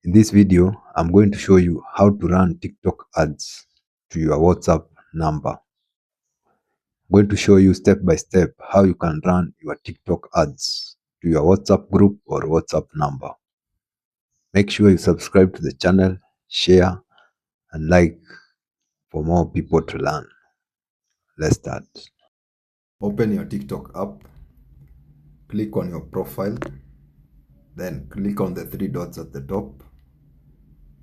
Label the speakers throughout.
Speaker 1: In this video, I'm going to show you how to run TikTok ads to your WhatsApp number. I'm going to show you step by step how you can run your TikTok ads to your WhatsApp group or WhatsApp number. Make sure you subscribe to the channel, share, and like for more people to learn. Let's start. Open your TikTok app, click on your profile, then click on the three dots at the top,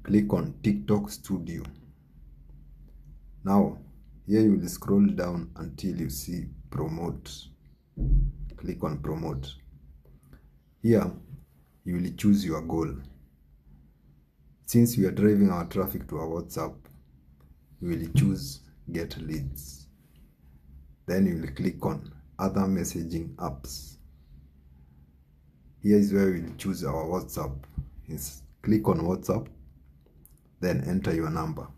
Speaker 1: click on TikTok Studio. Now, here you will scroll down until you see promote. Click on promote. Here, you will choose your goal. Since we are driving our traffic to our WhatsApp, you will choose get leads. Then you will click on other messaging apps. Here is where we will choose our WhatsApp. Click on WhatsApp, then enter your number.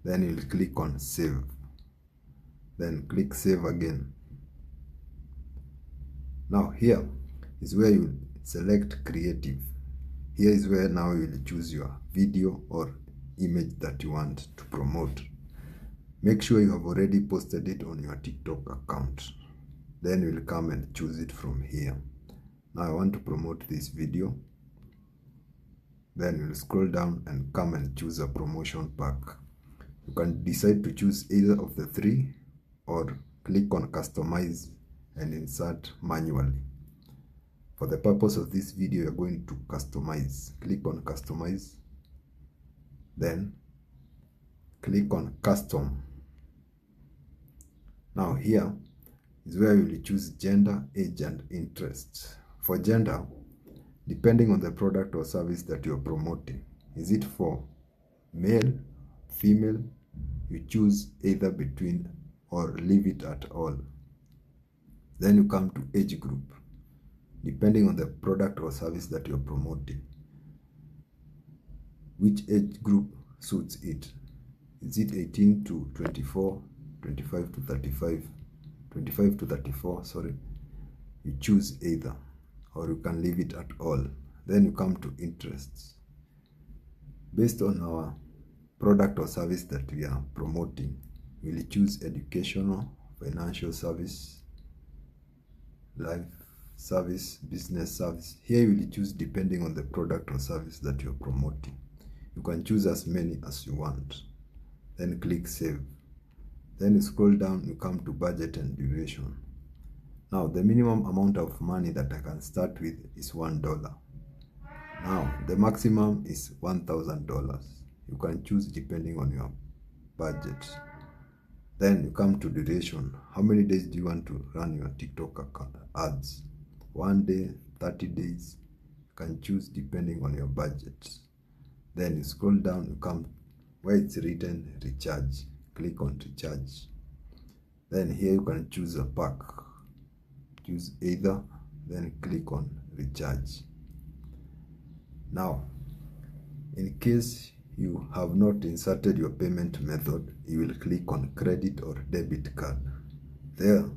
Speaker 1: Then you will click on save. Then click save again. Now here is where you select creative. Here is where now you will choose your video or image that you want to promote. Make sure you have already posted it on your TikTok account. Then you will come and choose it from here. Now I want to promote this video. Then you will scroll down and come and choose a promotion pack. You can decide to choose either of the three or click on customize and insert manually. For the purpose of this video, you're going to customize. Click on customize, then click on custom. Now here is where you will choose gender, age, and interest. For gender, depending on the product or service that you're promoting, is it for male, female, you choose either between or leave it at all. Then you come to age group. Depending on the product or service that you're promoting, which age group suits it. Is it 18 to 24, 25 to 35, 25 to 34, sorry. You choose either, or you can leave it at all. Then you come to interests. Based on our product or service that we are promoting, we'll choose educational, financial service, life service, business service. Here you will choose depending on the product or service that you're promoting. You can choose as many as you want. Then click save. Then you scroll down, you come to budget and duration. Now the minimum amount of money that I can start with is $1. Now the maximum is $1,000. You can choose depending on your budget. Then you come to duration. How many days do you want to run your TikTok account ads? 1 day, 30 days. You can choose depending on your budget. Then you scroll down, you come where it's written recharge. Click on recharge. Then here you can choose a pack. Choose either, then click on recharge. Now, in case you have not inserted your payment method, you will click on credit or debit card. There,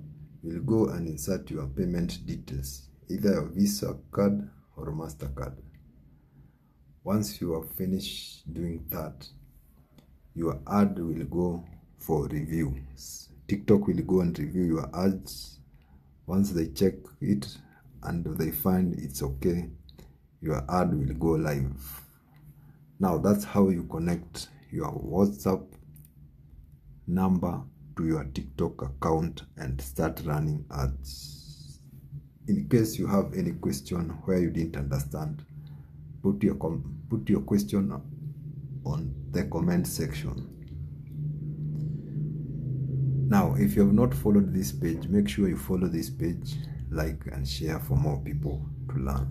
Speaker 1: you'll go and insert your payment details, either your Visa card or MasterCard. Once you have finished doing that, your ad will go for review. TikTok will go and review your ads. Once they check it and they find it's okay, your ad will go live. Now that's how you connect your WhatsApp number to your TikTok account and start running ads. In case you have any question where you didn't understand, put your question on the comment section. Now, if you have not followed this page, make sure you follow this page, like and share for more people to learn.